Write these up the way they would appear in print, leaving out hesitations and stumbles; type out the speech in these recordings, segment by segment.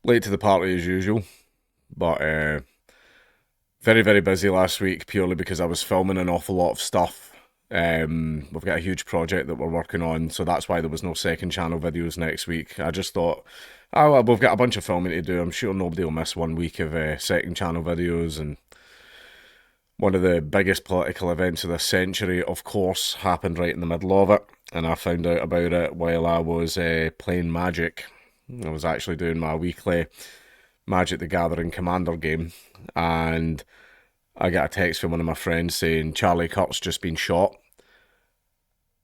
Late to the party as usual, but very, very busy last week purely because I was filming an awful lot of stuff. We've got a huge project that we're working on, so that's why there was no second channel videos next week. I just thought, oh, well, we've got a bunch of filming to do. I'm sure nobody will miss 1 week of second channel videos. And one of the biggest political events of this century, of course, happened right in the middle of it. And I found out about it while I was playing Magic. I was actually doing my weekly Magic the Gathering Commander game, and I got a text from one of my friends saying Charlie Kirk's just been shot.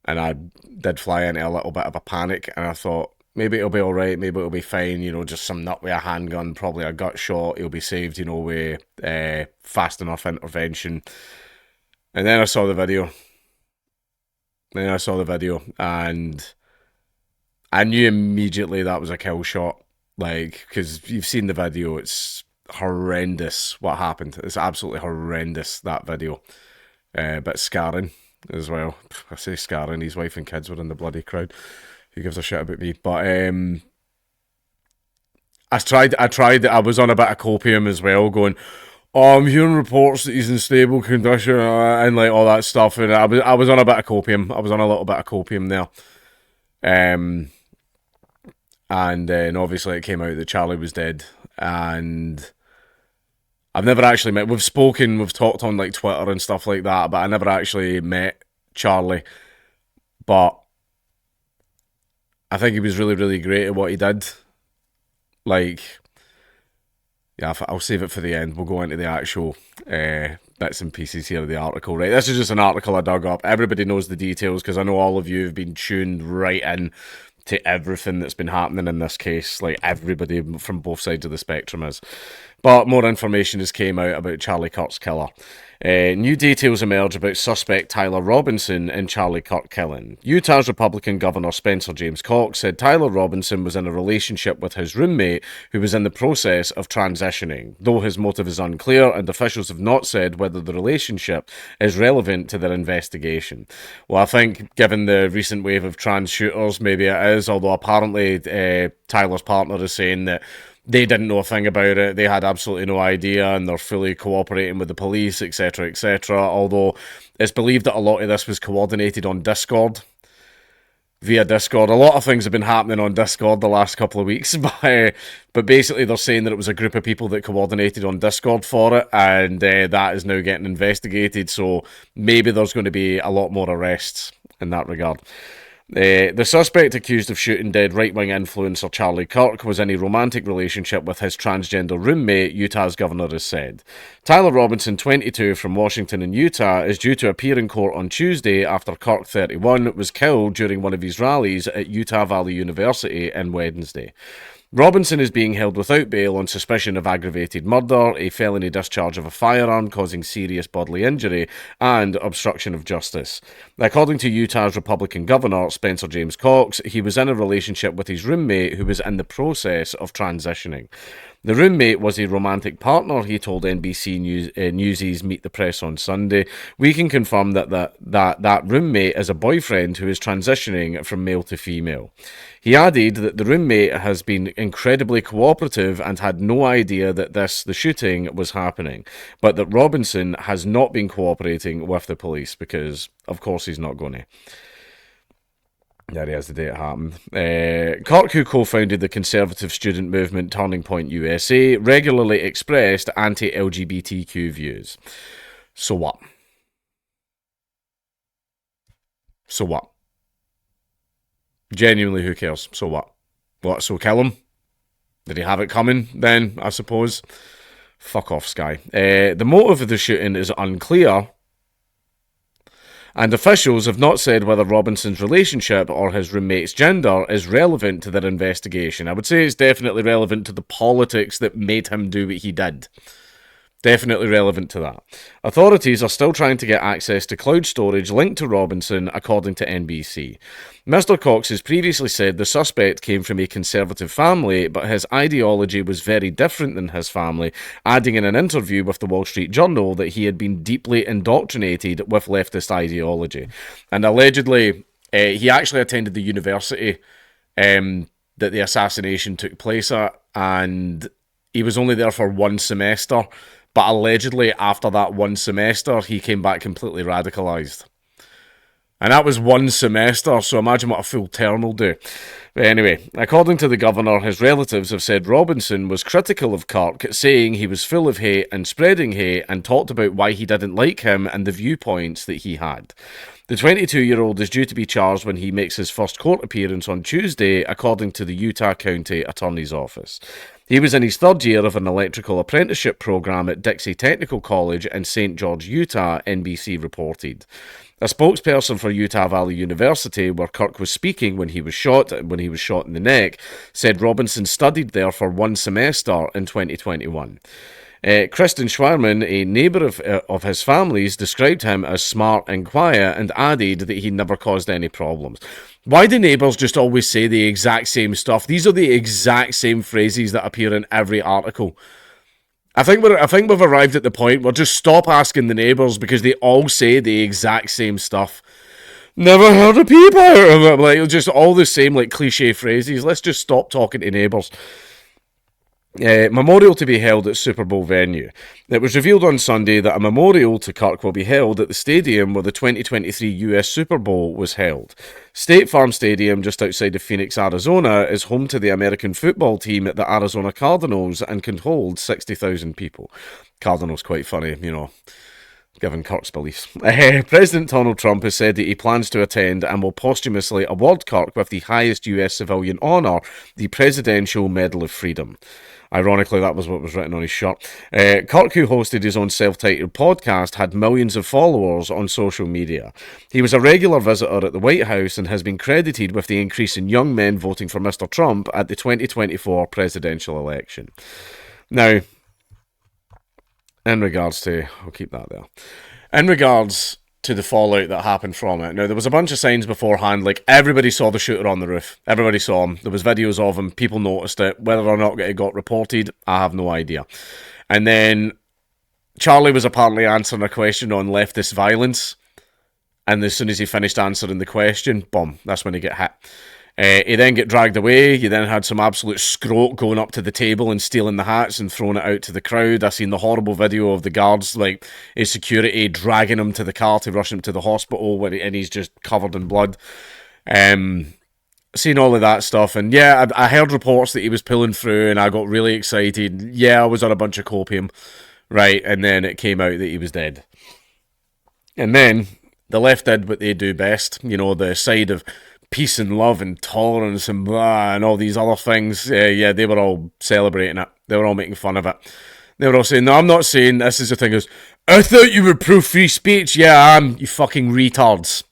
And I did fly into a little bit of a panic, and I thought, maybe it'll be alright, maybe it'll be fine, just some nut with a handgun, probably a gut shot, he'll be saved, with fast enough intervention. And then I saw the video. And I knew immediately that was a kill shot. Like, because you've seen the video, it's horrendous what happened. It's absolutely horrendous, that video. But scarring as well. I say scarring, his wife and kids were in the bloody crowd. Who gives a shit about me? But I was on a bit of copium as well, going, oh, I'm hearing reports that he's in stable condition and like all that stuff. And I was on a bit of copium. I was on a little bit of copium there. And then obviously it came out that Charlie was dead. And I've never actually met. We've spoken, we've talked on like Twitter and stuff like that, but I never actually met Charlie. But I think he was really, really great at what he did. Like, yeah, I'll save it for the end. We'll go into the actual bits and pieces here of the article, right? This is just an article I dug up. Everybody knows the details because I know all of you have been tuned right in to everything that's been happening in this case. Like, everybody from both sides of the spectrum is. But more information has came out about Charlie Kirk's killer. New details emerge about suspect Tyler Robinson in Charlie Kirk killing. Utah's Republican Governor Spencer James Cox said Tyler Robinson was in a relationship with his roommate who was in the process of transitioning, though his motive is unclear and officials have not said whether the relationship is relevant to their investigation. Well, I think given the recent wave of trans shooters, maybe it is, although apparently Tyler's partner is saying that they didn't know a thing about it. They had absolutely no idea, and they're fully cooperating with the police, etc., etc. Although it's believed that a lot of this was coordinated on Discord, via Discord. A lot of things have been happening on Discord the last couple of weeks, but basically they're saying that it was a group of people that coordinated on Discord for it, and that is now getting investigated. So maybe there's going to be a lot more arrests in that regard. The suspect accused of shooting dead right-wing influencer Charlie Kirk was in a romantic relationship with his transgender roommate, Utah's governor has said. Tyler Robinson, 22, from Washington in Utah, is due to appear in court on Tuesday after Kirk, 31, was killed during one of his rallies at Utah Valley University on Wednesday. Robinson is being held without bail on suspicion of aggravated murder, a felony discharge of a firearm causing serious bodily injury, and obstruction of justice. According to Utah's Republican Governor, Spencer James Cox, he was in a relationship with his roommate who was in the process of transitioning. The roommate was a romantic partner, he told NBC News's Meet the Press on Sunday. We can confirm that roommate is a boyfriend who is transitioning from male to female. He added that the roommate has been incredibly cooperative and had no idea that the shooting was happening, but that Robinson has not been cooperating with the police because, of course, he's not going to. There he is, the day it happened. Kirk, who co-founded the conservative student movement Turning Point USA, regularly expressed anti-LGBTQ views. So what? So what? Genuinely, who cares? So what? What, so kill him? Did he have it coming then, I suppose? Fuck off, Sky. The motive of the shooting is unclear, and officials have not said whether Robinson's relationship or his roommate's gender is relevant to their investigation. I would say it's definitely relevant to the politics that made him do what he did. Definitely relevant to that. Authorities are still trying to get access to cloud storage linked to Robinson, according to NBC. Mr. Cox has previously said the suspect came from a conservative family, but his ideology was very different than his family, adding in an interview with the Wall Street Journal that he had been deeply indoctrinated with leftist ideology. And allegedly, he actually attended the university that the assassination took place at, and he was only there for one semester, but allegedly after that one semester, he came back completely radicalised. And that was one semester, so imagine what a full term will do. But anyway, according to the governor, his relatives have said Robinson was critical of Kirk, saying he was full of hate and spreading hate, and talked about why he didn't like him and the viewpoints that he had. The 22-year-old is due to be charged when he makes his first court appearance on Tuesday, according to the Utah County Attorney's Office. He was in his third year of an electrical apprenticeship program at Dixie Technical College in St. George, Utah, NBC reported. A spokesperson for Utah Valley University, where Kirk was speaking when he was shot in the neck, said Robinson studied there for one semester in 2021. Kristen Schwarman, a neighbour of his family's, described him as smart and quiet and added that he never caused any problems. Why do neighbours just always say the exact same stuff? These are the exact same phrases that appear in every article. I think we've arrived at the point where just stop asking the neighbours because they all say the exact same stuff. Never heard a peep out of it. Like, just all the same like cliche phrases. Let's just stop talking to neighbours. Memorial to be held at Super Bowl venue. It was revealed on Sunday that a memorial to Kirk will be held at the stadium where the 2023 US Super Bowl was held. State Farm Stadium, just outside of Phoenix, Arizona, is home to the American football team at the Arizona Cardinals and can hold 60,000 people. Cardinals quite funny, given Kirk's beliefs. President Donald Trump has said that he plans to attend and will posthumously award Kirk with the highest US civilian honour, the Presidential Medal of Freedom. Ironically, that was what was written on his shirt. Kirk, who hosted his own self-titled podcast, had millions of followers on social media. He was a regular visitor at the White House and has been credited with the increase in young men voting for Mr. Trump at the 2024 presidential election. Now, in regards to... I'll keep that there. In regards to the fallout that happened from it. Now, there was a bunch of signs beforehand, like everybody saw the shooter on the roof. Everybody saw him. There was videos of him. People noticed it. Whether or not it got reported, I have no idea. And then Charlie was apparently answering a question on leftist violence. And as soon as he finished answering the question, boom, that's when he got hit. He then get dragged away. You then had some absolute scrote going up to the table and stealing the hats and throwing it out to the crowd. I seen the horrible video of the guards, like his security, dragging him to the car to rush him to the hospital, and he's just covered in blood. Seen all of that stuff, and yeah, I heard reports that he was pulling through, and I got really excited. Yeah, I was on a bunch of copium, right? And then it came out that he was dead. And then the left did what they do best, the side of peace and love and tolerance and blah and all these other things. Yeah, they were all celebrating it. They were all making fun of it. They were all saying, no, I'm not saying this is the thing. I thought you were pro-free speech. Yeah, I am, you fucking retards.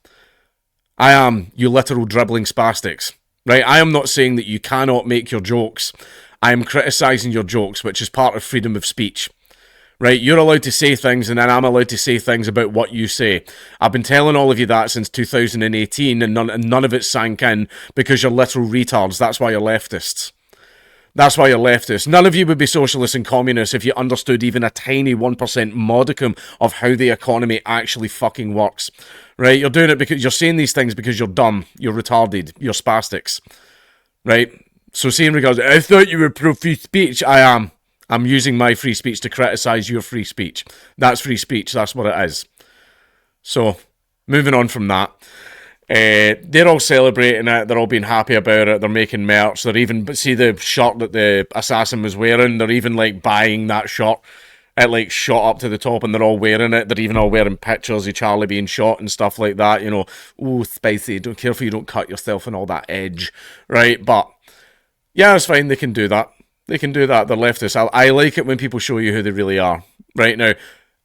I am, you literal dribbling spastics. Right? I am not saying that you cannot make your jokes. I am criticising your jokes, which is part of freedom of speech. Right, you're allowed to say things, and then I'm allowed to say things about what you say. I've been telling all of you that since 2018, and none of it sank in because you're literal retards. That's why you're leftists. That's why you're leftists. None of you would be socialists and communists if you understood even a tiny 1% modicum of how the economy actually fucking works. Right, you're doing it because you're saying these things because you're dumb, you're retarded, you're spastics. Right, so see in regards, I thought you were pro-free speech. I am. I'm using my free speech to criticise your free speech. That's free speech. That's what it is. So, moving on from that. They're all celebrating it. They're all being happy about it. They're making merch. They're even... See the shirt that the assassin was wearing? They're even, buying that shirt. It, shot up to the top and they're all wearing it. They're even all wearing pictures of Charlie being shot and stuff like that. Ooh, spicy. Don't care if you don't cut yourself and all that edge. Right? But, yeah, it's fine. They can do that. They can do that. They're leftists. I like it when people show you who they really are. Right now,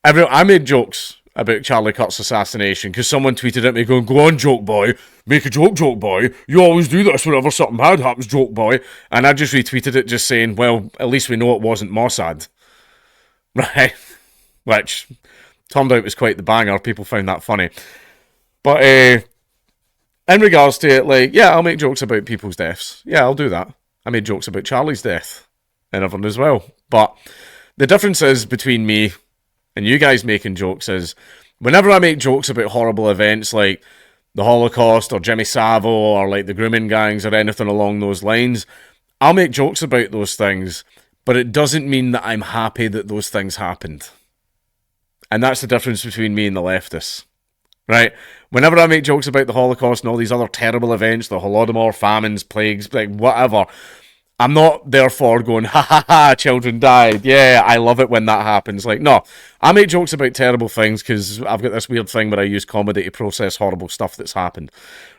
I made jokes about Charlie Kirk's assassination because someone tweeted at me going, go on, joke boy. Make a joke, joke boy. You always do this whenever something bad happens, joke boy. And I just retweeted it just saying, well, at least we know it wasn't Mossad. Right? Which turned out was quite the banger. People found that funny. But in regards to it, yeah, I'll make jokes about people's deaths. Yeah, I'll do that. I made jokes about Charlie's death. And everyone as well. But the difference is between me and you guys making jokes is whenever I make jokes about horrible events like the Holocaust or Jimmy Savile or like the grooming gangs or anything along those lines, I'll make jokes about those things, but it doesn't mean that I'm happy that those things happened. And that's the difference between me and the leftists. Right? Whenever I make jokes about the Holocaust and all these other terrible events, the Holodomor, famines, plagues, like whatever, I'm not therefore going, ha ha ha, children died. Yeah, I love it when that happens. Like, no, I make jokes about terrible things because I've got this weird thing where I use comedy to process horrible stuff that's happened.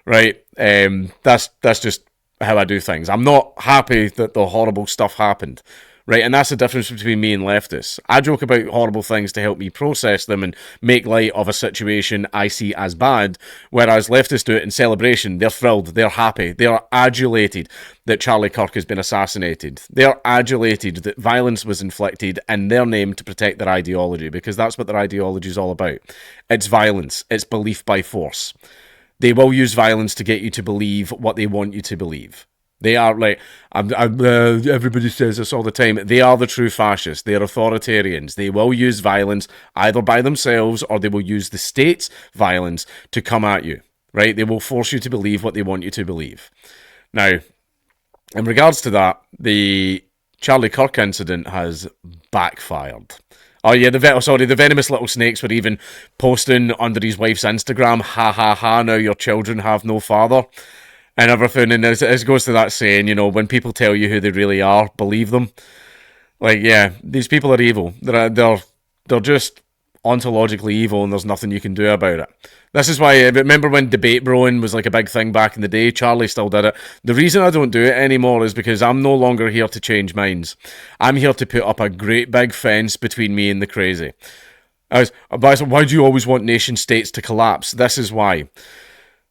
Right? That's just how I do things. I'm not happy that the horrible stuff happened. Right, and that's the difference between me and leftists. I joke about horrible things to help me process them and make light of a situation I see as bad, whereas leftists do it in celebration. They're thrilled, they're happy, they are adulated that Charlie Kirk has been assassinated. They are adulated that violence was inflicted in their name to protect their ideology, because that's what their ideology is all about. It's violence, it's belief by force. They will use violence to get you to believe what they want you to believe. They are like, everybody says this all the time, they are the true fascists. They are authoritarians. They will use violence either by themselves or they will use the state's violence to come at you, right? They will force you to believe what they want you to believe. Now, in regards to that, the Charlie Kirk incident has backfired. Oh yeah, the venomous little snakes were even posting under his wife's Instagram, ha ha ha, now your children have no father. And everything, and it goes to that saying, you know, when people tell you who they really are, believe them. Like, yeah, these people are evil. They're just ontologically evil, and there's nothing you can do about it. This is why, remember when debate broing was like a big thing back in the day? Charlie still did it. The reason I don't do it anymore is because I'm no longer here to change minds. I'm here to put up a great big fence between me and the crazy. Why do you always want nation states to collapse? This is why.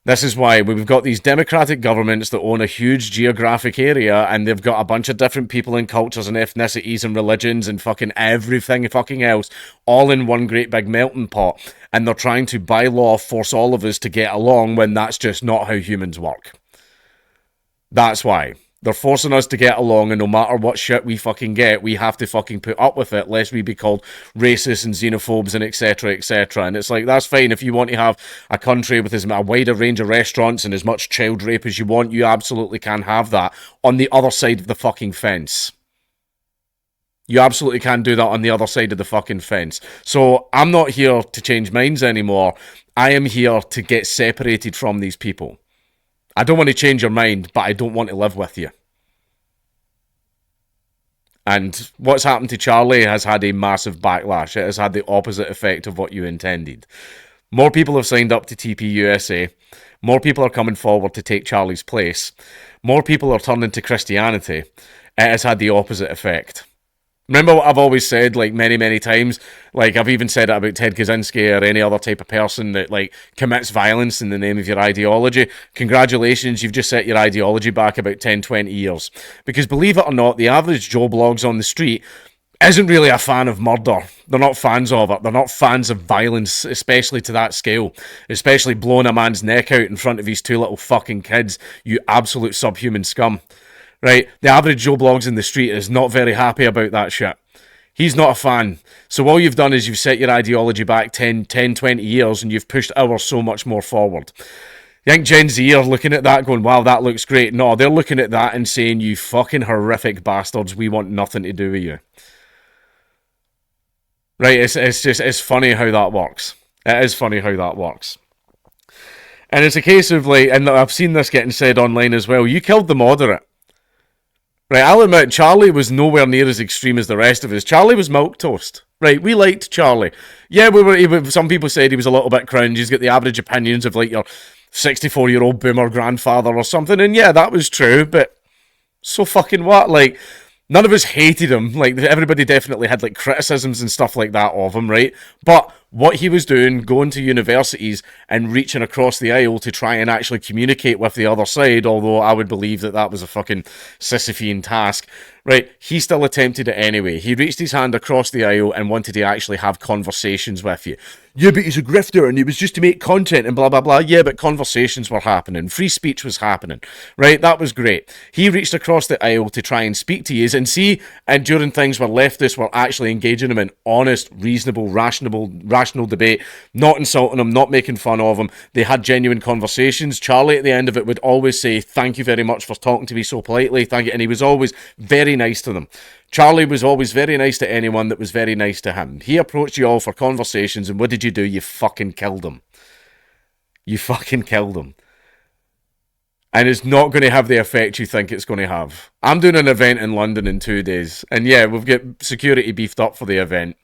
This is why we've got these democratic governments that own a huge geographic area, and they've got a bunch of different people and cultures and ethnicities and religions and fucking everything fucking else all in one great big melting pot. And they're trying to, by law, force all of us to get along when that's just not how humans work. That's why. They're forcing us to get along, and no matter what shit we fucking get, we have to fucking put up with it, lest we be called racist and xenophobes and etc, etc. And it's like, that's fine if you want to have a country with a wider range of restaurants and as much child rape as you want, you absolutely can have that on the other side of the fucking fence. You absolutely can do that on the other side of the fucking fence. So I'm not here to change minds anymore. I am here to get separated from these people. I don't want to change your mind, but I don't want to live with you. And what's happened to Charlie has had a massive backlash. It has had the opposite effect of what you intended. More people have signed up to TPUSA. More people are coming forward to take Charlie's place. More people are turning to Christianity. It has had the opposite effect. Remember what I've always said, like, many, many times? Like, I've even said it about Ted Kaczynski or any other type of person that, like, commits violence in the name of your ideology. Congratulations, you've just set your ideology back about 10, 20 years. Because believe it or not, the average Joe Blogs on the street isn't really a fan of murder. They're not fans of it. They're not fans of violence, especially to that scale. Especially blowing a man's neck out in front of his two little fucking kids, you absolute subhuman scum. Right, the average Joe Blogs in the street is not very happy about that shit. He's not a fan. So all you've done is you've set your ideology back 10, 20 years and you've pushed ours so much more forward. You think Gen Z are looking at that going, wow, that looks great. No, they're looking at that and saying, you fucking horrific bastards, we want nothing to do with you. Right, it's funny how that works. It is funny how that works. And it's a case of like, and I've seen this getting said online as well, you killed the moderate. Right, I'll admit, Charlie was nowhere near as extreme as the rest of us. Charlie was milquetoast. Right, we liked Charlie. Yeah, some people said he was a little bit cringe. He's got the average opinions of like your 64-year-old boomer grandfather or something. And yeah, that was true, but so fucking what? Like, none of us hated him. Like, everybody definitely had like criticisms and stuff like that of him, right? But what he was doing, going to universities and reaching across the aisle to try and actually communicate with the other side, although I would believe that was a fucking Sisyphean task, right? He still attempted it anyway. He reached his hand across the aisle and wanted to actually have conversations with you. Yeah, but he's a grifter and it was just to make content and blah, blah, blah. Yeah, but conversations were happening. Free speech was happening, right? That was great. He reached across the aisle to try and speak to you and see, and during things where leftists were actually engaging him in honest, reasonable, rational rational debate, not insulting him, not making fun of him. They had genuine conversations. Charlie at the end of it would always say, thank you very much for talking to me so politely, thank you, and he was always very nice to them. Charlie was always very nice to anyone that was very nice to him. He approached you all for conversations, and what did you do? You fucking killed him. You fucking killed him. And it's not going to have the effect you think it's going to have. I'm doing an event in London in 2 days, and yeah, we've got security beefed up for the event,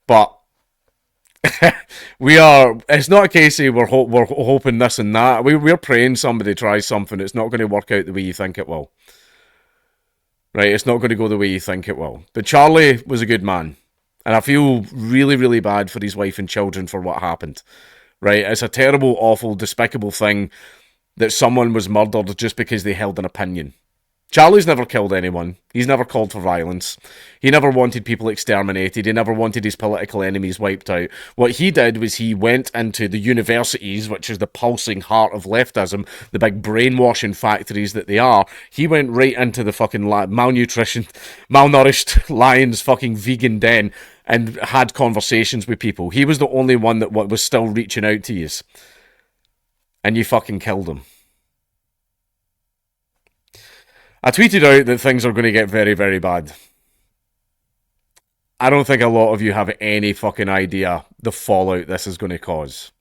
but it's not a case of we're hoping this and that. We're praying somebody tries something. It's not going to work out the way you think it will. Right, it's not going to go the way you think it will. But Charlie was a good man. And I feel really, really bad for his wife and children for what happened. Right, it's a terrible, awful, despicable thing that someone was murdered just because they held an opinion. Charlie's never killed anyone. He's never called for violence. He never wanted people exterminated. He never wanted his political enemies wiped out. What he did was he went into the universities, which is the pulsing heart of leftism, the big brainwashing factories that they are. He went right into the fucking malnourished lions fucking vegan den and had conversations with people. He was the only one that was still reaching out to you. And you fucking killed him. I tweeted out that things are going to get very, very bad. I don't think a lot of you have any fucking idea the fallout this is going to cause.